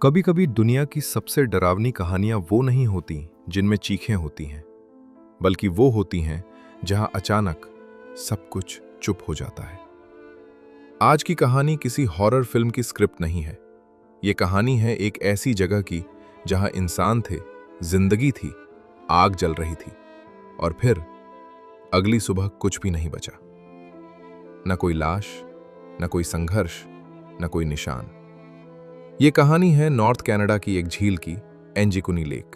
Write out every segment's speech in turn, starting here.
कभी कभी दुनिया की सबसे डरावनी कहानियां वो नहीं होती जिनमें चीखें होती हैं, बल्कि वो होती हैं जहां अचानक सब कुछ चुप हो जाता है। आज की कहानी किसी हॉरर फिल्म की स्क्रिप्ट नहीं है। ये कहानी है एक ऐसी जगह की जहां इंसान थे, जिंदगी थी, आग जल रही थी और फिर अगली सुबह कुछ भी नहीं बचा। न कोई लाश, न कोई संघर्ष, न कोई निशान। ये कहानी है नॉर्थ कनाडा की एक झील की, एंजिकुनी लेक,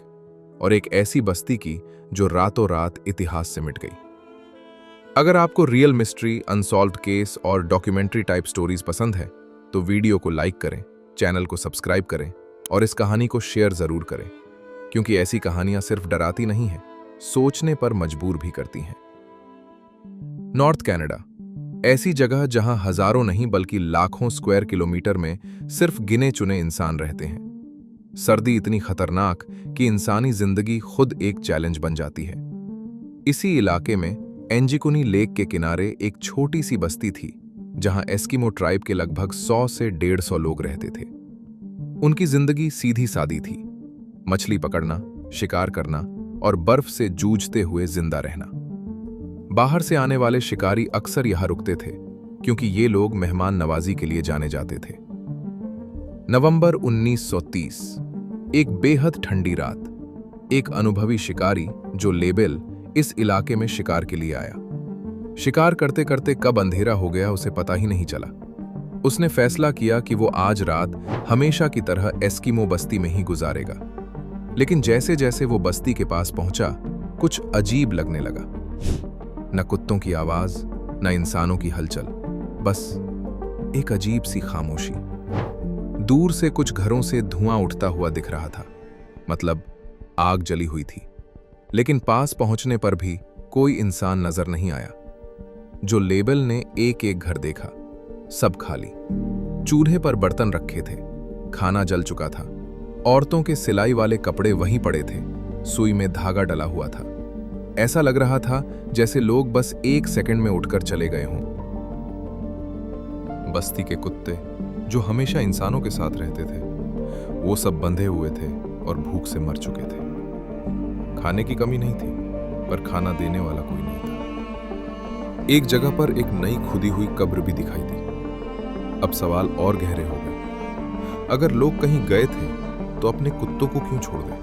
और एक ऐसी बस्ती की जो रातों रात इतिहास से मिट गई। अगर आपको रियल मिस्ट्री, अनसॉल्व्ड केस और डॉक्यूमेंट्री टाइप स्टोरीज पसंद है तो वीडियो को लाइक करें, चैनल को सब्सक्राइब करें और इस कहानी को शेयर जरूर करें, क्योंकि ऐसी कहानियां सिर्फ डराती नहीं हैं, सोचने पर मजबूर भी करती हैं। नॉर्थ कनाडा, ऐसी जगह जहां हजारों नहीं बल्कि लाखों स्क्वायर किलोमीटर में सिर्फ गिने चुने इंसान रहते हैं। सर्दी इतनी खतरनाक कि इंसानी जिंदगी खुद एक चैलेंज बन जाती है। इसी इलाके में एंजिकुनी लेक के किनारे एक छोटी सी बस्ती थी जहां एस्किमो ट्राइब के लगभग 100 से 150 लोग रहते थे। उनकी जिंदगी सीधी सादी थी, मछली पकड़ना, शिकार करना और बर्फ से जूझते हुए जिंदा रहना। बाहर से आने वाले शिकारी अक्सर यहां रुकते थे क्योंकि ये लोग मेहमान नवाजी के लिए जाने जाते थे। नवंबर 1930, एक बेहद ठंडी रात, एक अनुभवी शिकारी जो लेबेल इस इलाके में शिकार के लिए आया। शिकार करते करते कब अंधेरा हो गया उसे पता ही नहीं चला। उसने फैसला किया कि वो आज रात हमेशा की तरह एस्किमो बस्ती में ही गुजारेगा। लेकिन जैसे जैसे वो बस्ती के पास पहुंचा, कुछ अजीब लगने लगा। न कुत्तों की आवाज, न इंसानों की हलचल, बस एक अजीब सी खामोशी। दूर से कुछ घरों से धुआं उठता हुआ दिख रहा था, मतलब आग जली हुई थी। लेकिन पास पहुंचने पर भी कोई इंसान नजर नहीं आया। जो लेबल ने एक एक घर देखा, सब खाली। चूल्हे पर बर्तन रखे थे, खाना जल चुका था। औरतों के सिलाई वाले कपड़े वहीं पड़े थे, सुई में धागा डला हुआ था। ऐसा लग रहा था जैसे लोग बस एक सेकंड में उठकर चले गए हों। बस्ती के कुत्ते, जो हमेशा इंसानों के साथ रहते थे, वो सब बंधे हुए थे और भूख से मर चुके थे। खाने की कमी नहीं थी, पर खाना देने वाला कोई नहीं था। एक जगह पर एक नई खुदी हुई कब्र भी दिखाई दी। अब सवाल और गहरे हो गए। अगर लोग कहीं गए थे तो अपने कुत्तों को क्यों छोड़ गए?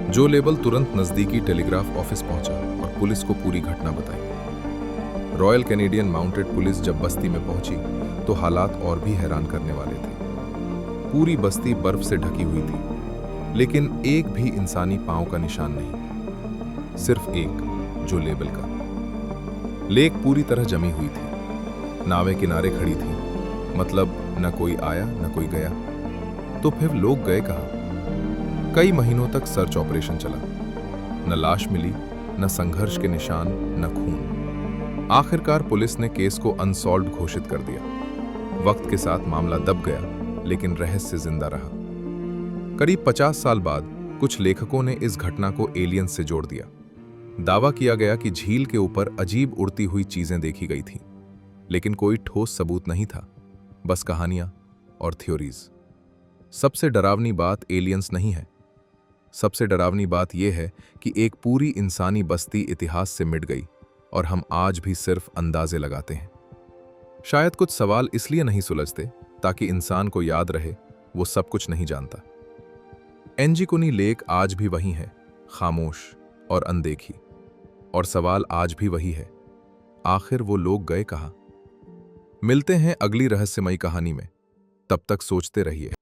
जो लेबल तुरंत नजदीकी टेलीग्राफ ऑफिस पहुंचा और पुलिस को पूरी घटना बताई। रॉयल कैनेडियन माउंटेड पुलिस जब बस्ती में पहुंची तो हालात और भी हैरान करने वाले थे। पूरी बस्ती बर्फ से ढकी हुई थी, लेकिन एक भी इंसानी पांव का निशान नहीं, सिर्फ एक, जो लेबल का। लेक पूरी तरह जमी हुई थी, नावें किनारे खड़ी थी, मतलब न कोई आया न कोई गया। तो फिर लोग गए कहां? कई महीनों तक सर्च ऑपरेशन चला, न लाश मिली, न संघर्ष के निशान, न खून। आखिरकार पुलिस ने केस को अनसॉल्व्ड घोषित कर दिया। वक्त के साथ मामला दब गया, लेकिन रहस्य जिंदा रहा। करीब 50 साल बाद कुछ लेखकों ने इस घटना को एलियंस से जोड़ दिया। दावा किया गया कि झील के ऊपर अजीब उड़ती हुई चीजें देखी गई थीं, लेकिन कोई ठोस सबूत नहीं था, बस कहानियां और थ्योरीज। सबसे डरावनी बात एलियंस नहीं है। सबसे डरावनी बात यह है कि एक पूरी इंसानी बस्ती इतिहास से मिट गई और हम आज भी सिर्फ अंदाजे लगाते हैं। शायद कुछ सवाल इसलिए नहीं सुलझते ताकि इंसान को याद रहे वो सब कुछ नहीं जानता। एंजिकुनी लेक आज भी वही है, खामोश और अनदेखी। और सवाल आज भी वही है, आखिर वो लोग गए कहां? मिलते हैं अगली रहस्यमयी कहानी में। तब तक सोचते रहिए।